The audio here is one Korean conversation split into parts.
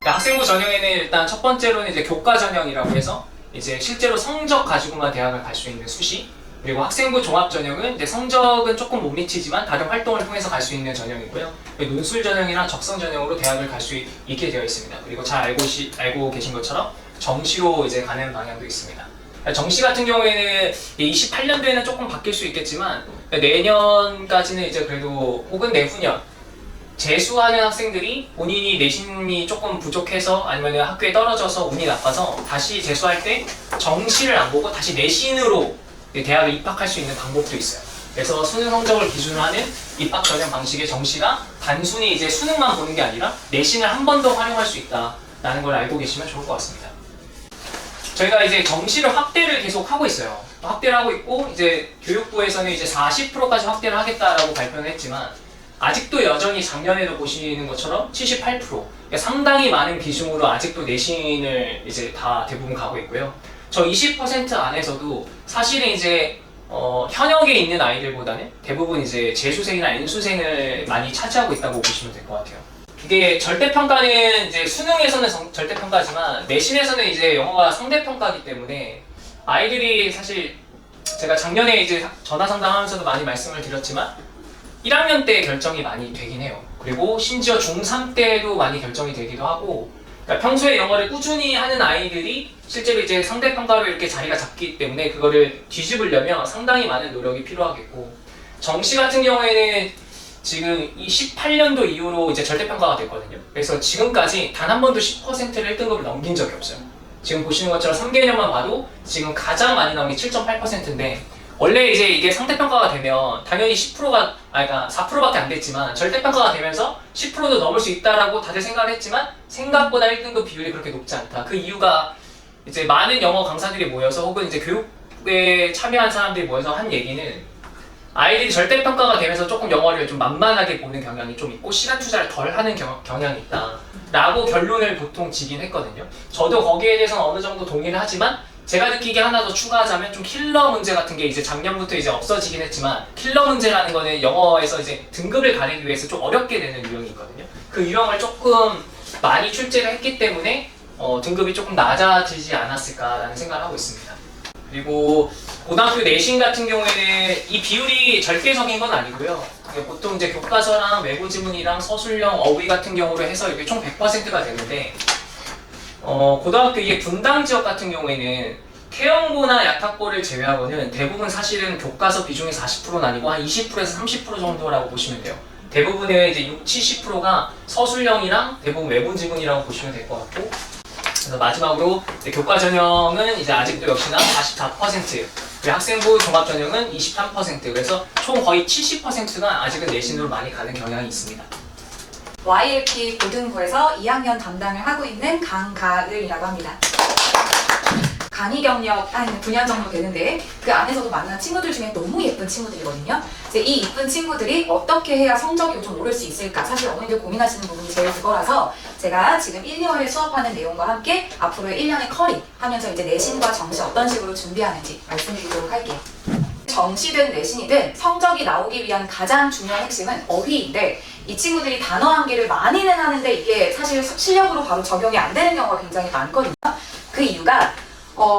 그러니까 학생부 전형에는 일단 첫 번째로는 이제 교과 전형이라고 해서 이제 실제로 성적 가지고만 대학을 갈 수 있는 수시, 그리고 학생부 종합 전형은 이제 성적은 조금 못 미치지만 다른 활동을 통해서 갈 수 있는 전형이고요. 논술 전형이랑 적성 전형으로 대학을 갈 수 있게 되어 있습니다. 그리고 잘 알고 계신 것처럼 정시로 이제 가는 방향도 있습니다. 정시 같은 경우에는 28년도에는 조금 바뀔 수 있겠지만 내년까지는 이제 그래도 혹은 내후년 재수하는 학생들이 본인이 내신이 조금 부족해서 아니면 학교에 떨어져서 운이 나빠서 다시 재수할 때 정시를 안 보고 다시 내신으로 대학에 입학할 수 있는 방법도 있어요. 그래서 수능 성적을 기준으로 하는 입학 전형 방식의 정시가 단순히 이제 수능만 보는 게 아니라 내신을 한 번 더 활용할 수 있다라는 걸 알고 계시면 좋을 것 같습니다. 저희가 이제 정시를 확대를 계속 하고 있어요. 확대를 하고 있고 이제 교육부에서는 이제 40%까지 확대를 하겠다라고 발표를 했지만 아직도 여전히 작년에도 보시는 것처럼 78%, 그러니까 상당히 많은 비중으로 아직도 내신을 이제 다 대부분 가고 있고요. 저 20% 안에서도 사실은 이제 현역에 있는 아이들보다는 대부분 이제 재수생이나 N수생을 많이 차지하고 있다고 보시면 될 것 같아요. 이게 절대평가는 이제 수능에서는 절대평가지만 내신에서는 이제 영어가 상대평가이기 때문에 아이들이 사실 제가 작년에 이제 전화 상담하면서도 많이 말씀을 드렸지만 1학년 때 결정이 많이 되긴 해요. 그리고 심지어 중3 때도 많이 결정이 되기도 하고, 그러니까 평소에 영어를 꾸준히 하는 아이들이 실제로 이제 상대평가로 이렇게 자리가 잡기 때문에 그거를 뒤집으려면 상당히 많은 노력이 필요하겠고, 정시 같은 경우에는 지금 이 18년도 이후로 이제 절대평가가 됐거든요. 그래서 지금까지 단 한 번도 10%를 1등급을 넘긴 적이 없어요. 지금 보시는 것처럼 3개년만 봐도 지금 가장 많이 나온 게 7.8%인데 원래 이제 이게 상대평가가 되면 당연히 10%가, 그러니까 4%밖에 안 됐지만 절대평가가 되면서 10%도 넘을 수 있다라고 다들 생각을 했지만 생각보다 1등급 비율이 그렇게 높지 않다. 그 이유가 이제 많은 영어 강사들이 모여서 혹은 이제 교육에 참여한 사람들이 모여서 한 얘기는 아이들이 절대평가가 되면서 조금 영어를 좀 만만하게 보는 경향이 좀 있고 시간 투자를 덜 하는 경향이 있다 라고 결론을 보통 지긴 했거든요. 저도 거기에 대해서는 어느 정도 동의를 하지만 제가 느끼기에 하나 더 추가하자면 좀 킬러 문제 같은 게 이제 작년부터 이제 없어지긴 했지만 킬러 문제라는 거는 영어에서 이제 등급을 가리기 위해서 좀 어렵게 되는 유형이 있거든요. 그 유형을 조금 많이 출제를 했기 때문에 등급이 조금 낮아지지 않았을까라는 생각을 하고 있습니다. 그리고 고등학교 내신 같은 경우에는 이 비율이 절대적인 건 아니고요. 보통 이제 교과서랑 외부 지문이랑 서술형 어휘 같은 경우로 해서 이게 총 100%가 되는데 고등학교 이게 분당 지역 같은 경우에는 태영고나 약학고를 제외하고는 대부분 사실은 교과서 비중이 40%는 아니고 한 20%에서 30% 정도라고 보시면 돼요. 대부분의 이제 60~70%가 서술형이랑 대부분 외부 지문이라고 보시면 될 것 같고, 그래서 마지막으로 교과 전형은 이제 아직도 역시나 44%, 학생부 종합 전형은 23%, 그래서 총 거의 70%가 아직은 내신으로 많이 가는 경향이 있습니다. YLP 고등부에서 2학년 담당을 하고 있는 강가을이라고 합니다. 강의 경력 한 9년 정도 되는데 그 안에서도 만난 친구들 중에 너무 예쁜 친구들이거든요. 이제 이 예쁜 친구들이 어떻게 해야 성적이 좀 오를 수 있을까, 사실 어머니들 고민하시는 부분이 제일 그거라서 제가 지금 1, 2월에 수업하는 내용과 함께 앞으로의 1년의 커리 하면서 이제 내신과 정시 어떤 식으로 준비하는지 말씀드리도록 할게요. 정시든 내신이든 성적이 나오기 위한 가장 중요한 핵심은 어휘인데 이 친구들이 단어 암기를 많이는 하는데 이게 사실 실력으로 바로 적용이 안 되는 경우가 굉장히 많거든요. 그 이유가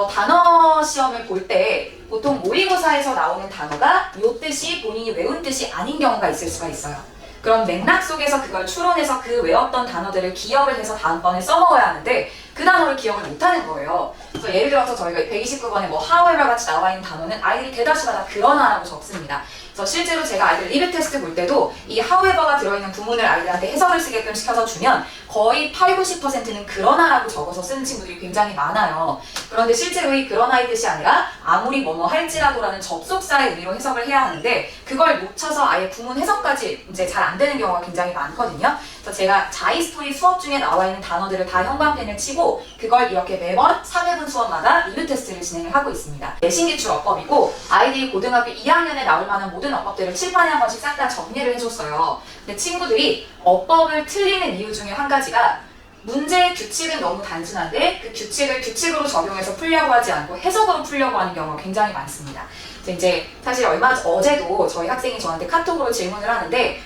단어 시험을 볼 때 보통 모의고사에서 나오는 단어가 요 뜻이 본인이 외운 뜻이 아닌 경우가 있을 수가 있어요. 그럼 맥락 속에서 그걸 추론해서 그 외웠던 단어들을 기억을 해서 다음번에 써먹어야 하는데 그 단어를 기억을 못하는 거예요. 그래서 예를 들어서 저희가 129번에 뭐 however 같이 나와 있는 단어는 아이들이 대다수가 다 그러나라고 적습니다. 그래서 실제로 제가 아이들 리뷰 테스트 볼 때도 이 however가 들어있는 구문을 아이들한테 해석을 쓰게끔 시켜서 주면 거의 80~90%는 그러나라고 적어서 쓰는 친구들이 굉장히 많아요. 그런데 실제로 이 그러나의 뜻이 아니라 아무리 뭐뭐 할지라도라는 접속사의 의미로 해석을 해야 하는데 그걸 놓쳐서 아예 구문 해석까지 이제 잘 안 되는 경우가 굉장히 많거든요. 그래서 제가 자이스토리 수업 중에 나와 있는 단어들을 다 형광펜을 치고 그걸 이렇게 매번 3회분 수업마다 리뷰 테스트를 진행을 하고 있습니다. 내신 기출 어법이고 아이들이 고등학교 2학년에 나올 만한 모든 어법들을 칠판에 한 번씩 싹 다 정리를 해줬어요. 근데 친구들이 어법을 틀리는 이유 중에 한 가지가 문제의 규칙은 너무 단순한데 그 규칙을 규칙으로 적용해서 풀려고 하지 않고 해석으로 풀려고 하는 경우가 굉장히 많습니다. 이제 사실 어제도 저희 학생이 저한테 카톡으로 질문을 하는데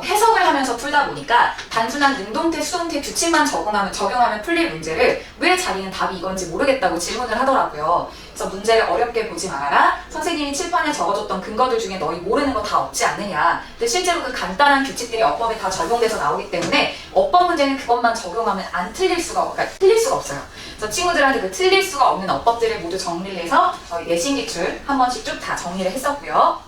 해석을 하면서 풀다 보니까 단순한 능동태, 수동태 규칙만 적용하면 풀릴 문제를 왜 자기는 답이 이건지 모르겠다고 질문을 하더라고요. 그래서 문제를 어렵게 보지 말아라. 선생님이 칠판에 적어줬던 근거들 중에 너희 모르는 거 다 없지 않느냐. 근데 실제로 그 간단한 규칙들이 어법에 다 적용돼서 나오기 때문에 어법 문제는 그것만 적용하면 틀릴 수가 없어요. 그래서 친구들한테 그 틀릴 수가 없는 어법들을 모두 정리를 해서 저희 내신 기출 한 번씩 쭉 다 정리를 했었고요.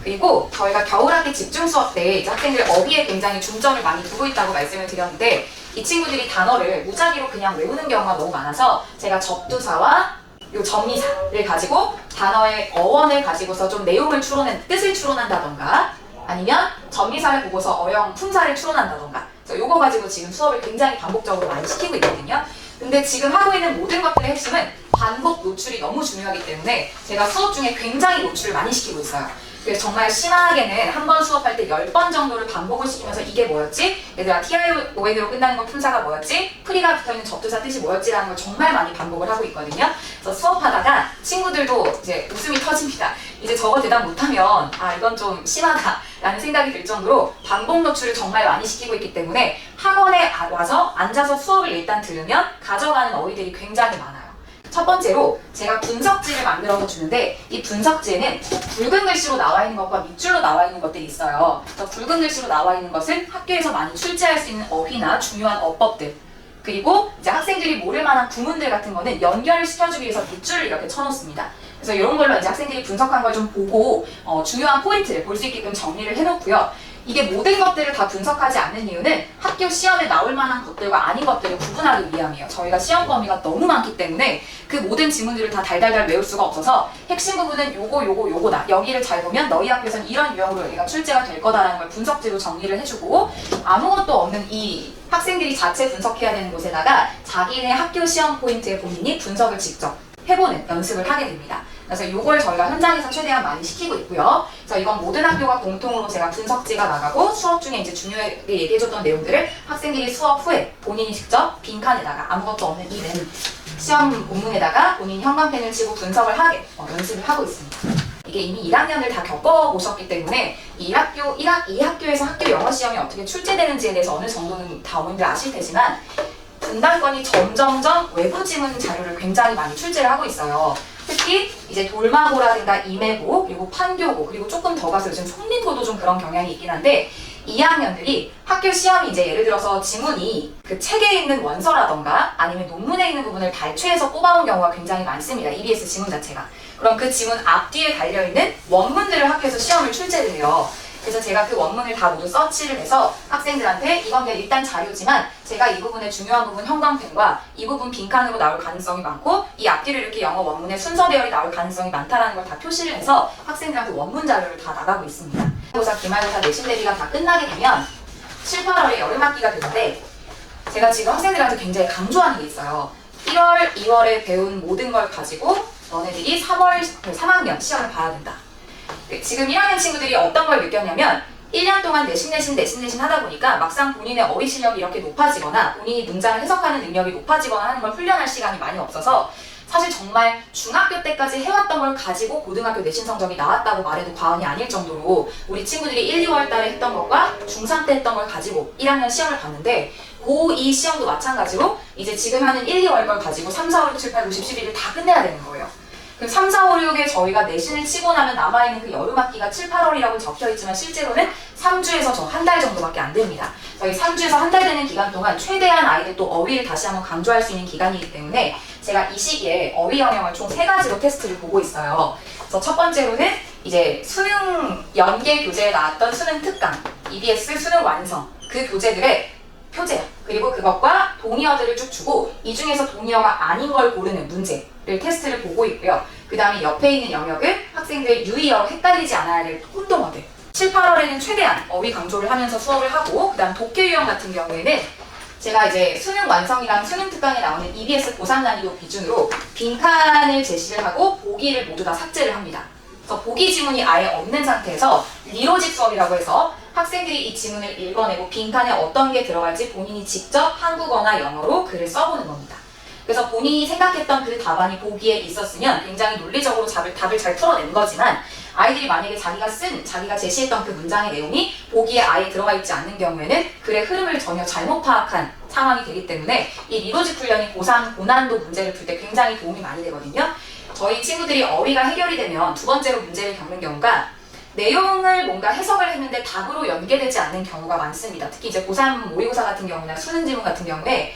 그리고 저희가 겨울학기 집중 수업 때 이제 학생들 어휘에 굉장히 중점을 많이 두고 있다고 말씀을 드렸는데 이 친구들이 단어를 무작위로 그냥 외우는 경우가 너무 많아서 제가 접두사와 요 접미사를 가지고 단어의 어원을 가지고서 좀 내용을 뜻을 추론한다던가 아니면 접미사를 보고서 어형 품사를 추론한다던가 그래서 요거 가지고 지금 수업을 굉장히 반복적으로 많이 시키고 있거든요. 근데 지금 하고 있는 모든 것들의 핵심은 반복 노출이 너무 중요하기 때문에 제가 수업 중에 굉장히 노출을 많이 시키고 있어요. 그래서 정말 심하게는 한 번 수업할 때 10번 정도를 반복을 시키면서 이게 뭐였지? 얘들아 TION으로 끝나는 거 품사가 뭐였지? 프리가 붙어있는 접두사 뜻이 뭐였지라는 걸 정말 많이 반복을 하고 있거든요. 그래서 수업하다가 친구들도 이제 웃음이 터집니다. 이제 저거 대답 못하면 이건 좀 심하다 라는 생각이 들 정도로 반복 노출을 정말 많이 시키고 있기 때문에 학원에 와서 앉아서 수업을 일단 들으면 가져가는 어휘들이 굉장히 많아요. 첫 번째로 제가 분석지를 만들어서 주는데 이 분석지에는 붉은 글씨로 나와 있는 것과 밑줄로 나와 있는 것들이 있어요. 그래서 붉은 글씨로 나와 있는 것은 학교에서 많이 출제할 수 있는 어휘나 중요한 어법들 그리고 이제 학생들이 모를 만한 구문들 같은 거는 연결을 시켜주기 위해서 밑줄을 이렇게 쳐놓습니다. 그래서 이런 걸로 이제 학생들이 분석한 걸 좀 보고 중요한 포인트를 볼 수 있게끔 정리를 해놓고요. 이게 모든 것들을 다 분석하지 않는 이유는 학교 시험에 나올 만한 것들과 아닌 것들을 구분하기 위함이에요. 저희가 시험 범위가 너무 많기 때문에 그 모든 지문들을 다 달달달 외울 수가 없어서 핵심 부분은 요거다. 여기를 잘 보면 너희 학교에서는 이런 유형으로 여기가 출제가 될 거다라는 걸 분석지로 정리를 해주고 아무것도 없는 이 학생들이 자체 분석해야 되는 곳에다가 자기네 학교 시험 포인트에 본인이 분석을 직접 해보는 연습을 하게 됩니다. 그래서 이걸 저희가 현장에서 최대한 많이 시키고 있고요. 그래서 이건 모든 학교가 공통으로 제가 분석지가 나가고 수업 중에 이제 중요하게 얘기해줬던 내용들을 학생들이 수업 후에 본인이 직접 빈칸에다가 아무것도 없는 이 시험 본문에다가 본인이 형광펜을 치고 분석을 하게 연습을 하고 있습니다. 이게 이미 1학년을 다 겪어보셨기 때문에 이 학교에서 학교 영어 시험이 어떻게 출제되는지에 대해서 어느 정도는 다 어머님들 아실 테지만 분당권이 점점점 외부 지문 자료를 굉장히 많이 출제를 하고 있어요. 특히 이제 돌마고라든가 임해고 그리고 판교고 그리고 조금 더 가서 요즘 송림고도 좀 그런 경향이 있긴 한데 2학년들이 학교 시험이 이제 예를 들어서 지문이 그 책에 있는 원서라던가 아니면 논문에 있는 부분을 발췌해서 뽑아온 경우가 굉장히 많습니다. EBS 지문 자체가. 그럼 그 지문 앞뒤에 달려있는 원문들을 학교에서 시험을 출제를 해요. 그래서 제가 그 원문을 다 모두 서치를 해서 학생들한테 이건 그냥 일단 자료지만 제가 이 부분의 중요한 부분 형광펜과 이 부분 빈칸으로 나올 가능성이 많고 이 앞뒤로 이렇게 영어 원문의 순서 배열이 나올 가능성이 많다는 걸 다 표시를 해서 학생들한테 원문 자료를 다 나가고 있습니다. 고사, 기말고사, 내신 대비가 다 끝나게 되면 7, 8월에 여름학기가 되는데 제가 지금 학생들한테 굉장히 강조하는 게 있어요. 1월, 2월에 배운 모든 걸 가지고 너네들이 3학년 시험을 봐야 된다. 지금 1학년 친구들이 어떤 걸 느꼈냐면 1년 동안 내신 하다 보니까 막상 본인의 어휘 실력이 이렇게 높아지거나 본인이 문장을 해석하는 능력이 높아지거나 하는 걸 훈련할 시간이 많이 없어서 사실 정말 중학교 때까지 해왔던 걸 가지고 고등학교 내신 성적이 나왔다고 말해도 과언이 아닐 정도로 우리 친구들이 1, 2월 달에 했던 것과 중3 때 했던 걸 가지고 1학년 시험을 봤는데 고2 시험도 마찬가지로 이제 지금 하는 1, 2월 걸 가지고 3, 4, 5, 6, 7, 8, 9, 10, 11을 다 끝내야 되는 거예요. 그럼 3, 4, 5, 6에 저희가 내신을 치고 나면 남아있는 그 여름학기가 7, 8월이라고 적혀있지만 실제로는 3주에서 저 한 달 정도밖에 안 됩니다. 저희 3주에서 한 달 되는 기간 동안 최대한 아이들 또 어휘를 다시 한번 강조할 수 있는 기간이기 때문에 제가 이 시기에 어휘 영역을 총 3가지로 테스트를 보고 있어요. 그래서 첫 번째로는 이제 수능 연계 교재에 나왔던 수능 특강, EBS 수능 완성 그 교재들의 표제 그리고 그것과 동의어들을 쭉 주고 이 중에서 동의어가 아닌 걸 고르는 문제를 테스트를 보고 있고요. 그 다음에 옆에 있는 영역을 학생들 유의어로 헷갈리지 않아야 될 혼동어들 7, 8월에는 최대한 어휘 강조를 하면서 수업을 하고 그 다음 독해 유형 같은 경우에는 제가 이제 수능 완성이랑 수능 특강에 나오는 EBS 고산 난이도 기준으로 빈칸을 제시를 하고 보기를 모두 다 삭제를 합니다. 그래서 보기 지문이 아예 없는 상태에서 리로직 수업이라고 해서 학생들이 이 지문을 읽어내고 빈칸에 어떤 게 들어갈지 본인이 직접 한국어나 영어로 글을 써보는 겁니다. 그래서 본인이 생각했던 그 답안이 보기에 있었으면 굉장히 논리적으로 답을 잘 풀어낸 거지만 아이들이 만약에 자기가 제시했던 그 문장의 내용이 보기에 아예 들어가 있지 않는 경우에는 글의 흐름을 전혀 잘못 파악한 상황이 되기 때문에 이 리로직 훈련이 고3 고난도 문제를 풀 때 굉장히 도움이 많이 되거든요. 저희 친구들이 어휘가 해결이 되면 두 번째로 문제를 겪는 경우가 내용을 뭔가 해석을 했는데 답으로 연계되지 않는 경우가 많습니다. 특히 이제 고3 모의고사 같은 경우나 수능 지문 같은 경우에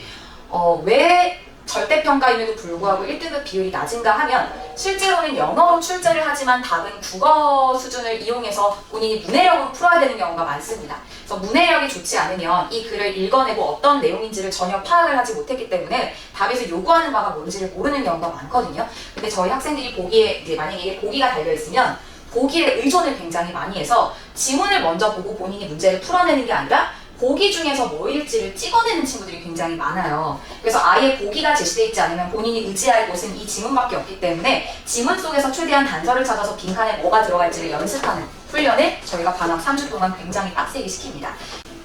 왜 절대평가임에도 불구하고 1등급 비율이 낮은가 하면 실제로는 영어로 출제를 하지만 답은 국어 수준을 이용해서 본인이 문해력으로 풀어야 되는 경우가 많습니다. 그래서 문해력이 좋지 않으면 이 글을 읽어내고 어떤 내용인지를 전혀 파악을 하지 못했기 때문에 답에서 요구하는 바가 뭔지를 모르는 경우가 많거든요. 근데 저희 학생들이 보기에 이제 만약에 이게 보기가 달려있으면 보기에 의존을 굉장히 많이 해서 지문을 먼저 보고 본인이 문제를 풀어내는 게 아니라 보기 중에서 뭐일지를 찍어내는 친구들이 굉장히 많아요. 그래서 아예 보기가 제시되어 있지 않으면 본인이 의지할 곳은 이 지문밖에 없기 때문에 지문 속에서 최대한 단서를 찾아서 빈칸에 뭐가 들어갈지를 연습하는 훈련을 저희가 반학 3주 동안 굉장히 빡세게 시킵니다.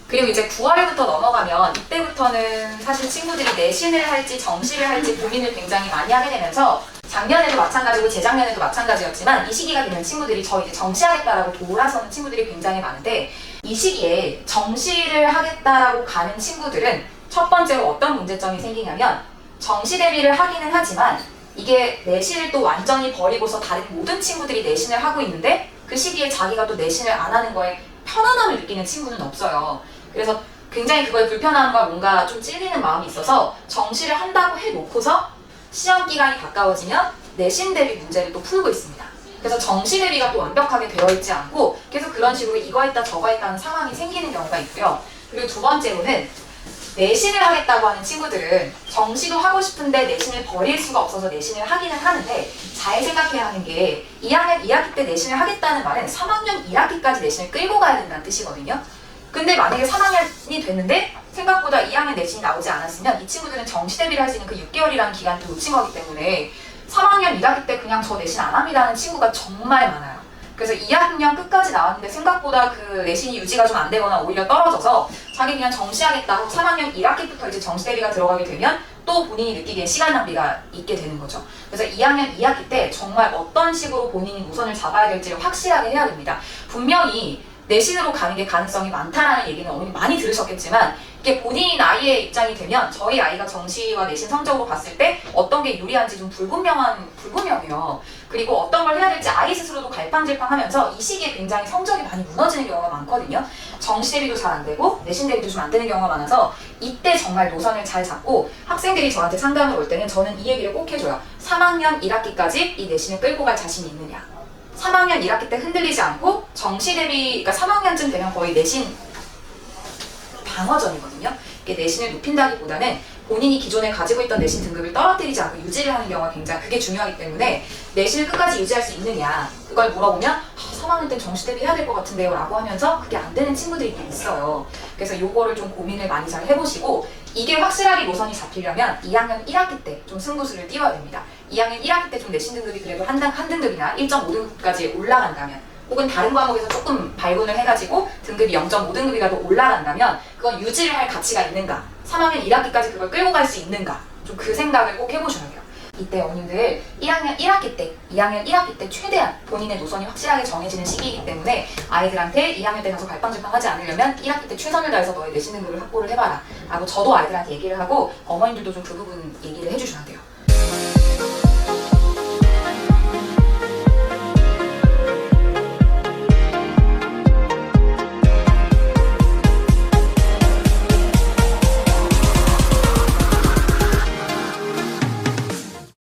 그리고 이제 9월부터 넘어가면 이때부터는 사실 친구들이 내신을 할지 정시를 할지 고민을 굉장히 많이 하게 되면서 작년에도 마찬가지고 재작년에도 마찬가지였지만 이 시기가 되면 친구들이 저 이제 정시하겠다라고 돌아서는 친구들이 굉장히 많은데 이 시기에 정시를 하겠다라고 가는 친구들은 첫 번째로 어떤 문제점이 생기냐면 정시 대비를 하기는 하지만 이게 내신을 또 완전히 버리고서 다른 모든 친구들이 내신을 하고 있는데 그 시기에 자기가 또 내신을 안 하는 거에 편안함을 느끼는 친구는 없어요. 그래서 굉장히 그거에 불편함과 뭔가 좀 찔리는 마음이 있어서 정시를 한다고 해놓고서 시험 기간이 가까워지면 내신 대비 문제를 또 풀고 있습니다. 그래서 정시 대비가 또 완벽하게 되어 있지 않고 계속 그런 식으로 이거 했다 저거 했다 하는 상황이 생기는 경우가 있고요. 그리고 두 번째로는 내신을 하겠다고 하는 친구들은 정시도 하고 싶은데 내신을 버릴 수가 없어서 내신을 하기는 하는데 잘 생각해야 하는 게 2학년 2학기 때 내신을 하겠다는 말은 3학년 1학기까지 내신을 끌고 가야 된다는 뜻이거든요. 근데 만약에 3학년이 됐는데 생각보다 2학년 내신이 나오지 않았으면 이 친구들은 정시 대비를 할 수 있는 그 6개월이라는 기간도 놓친 거기 때문에 3학년 1학기 때 그냥 저 내신 안 합니다 하는 친구가 정말 많아요. 그래서 2학년 끝까지 나왔는데 생각보다 그 내신이 유지가 좀 안 되거나 오히려 떨어져서 자기 그냥 정시하겠다고 3학년 1학기부터 이제 정시 대비가 들어가게 되면 또 본인이 느끼기엔 시간 낭비가 있게 되는 거죠. 그래서 2학년 2학기 때 정말 어떤 식으로 본인이 노선을 잡아야 될지를 확실하게 해야 됩니다. 분명히 내신으로 가는 게 가능성이 많다라는 얘기는 어머니 많이 들으셨겠지만 이게 본인 아이의 입장이 되면 저희 아이가 정시와 내신 성적으로 봤을 때 어떤 게 유리한지 좀 불분명해요. 그리고 어떤 걸 해야 될지 아이 스스로도 갈팡질팡하면서 이 시기에 굉장히 성적이 많이 무너지는 경우가 많거든요. 정시 대비도 잘 안 되고 내신 대비도 좀 안 되는 경우가 많아서 이때 정말 노선을 잘 잡고 학생들이 저한테 상담을 올 때는 저는 이 얘기를 꼭 해줘요. 3학년 1학기까지 이 내신을 끌고 갈 자신이 있느냐. 3학년 1학기 때 흔들리지 않고 정시 대비, 그러니까 3학년쯤 되면 거의 내신 방어전이거든요. 이게 내신을 높인다기보다는 본인이 기존에 가지고 있던 내신 등급을 떨어뜨리지 않고 유지를 하는 경우가 굉장히 그게 중요하기 때문에 내신을 끝까지 유지할 수 있느냐 그걸 물어보면 3학년 때 정시 대비 해야 될 것 같은데요 라고 하면서 그게 안 되는 친구들이 있어요. 그래서 요거를 좀 고민을 많이 잘 해보시고 이게 확실하게 노선이 잡히려면 2학년 1학기 때 좀 승부수를 띄워야 됩니다. 2학년 1학기 때 좀 내신 등급이 그래도 한 등급이나 1.5등급까지 올라간다면 혹은 다른 과목에서 조금 발군을 해가지고 등급이 0.5등급이라도 올라간다면 그건 유지를 할 가치가 있는가 3학년 1학기까지 그걸 끌고 갈 수 있는가 좀 그 생각을 꼭 해보셔야 돼요. 이때 어머님들 1학년 1학기 때, 2학년 1학기 때 최대한 본인의 노선이 확실하게 정해지는 시기이기 때문에 아이들한테 2학년 때 가서 갈팡질팡하지 않으려면 1학기 때 최선을 다해서 너의 내신 등급을 확보를 해봐라 라고 저도 아이들한테 얘기를 하고 어머님들도 좀 그 부분 얘기를 해주셔야 돼요.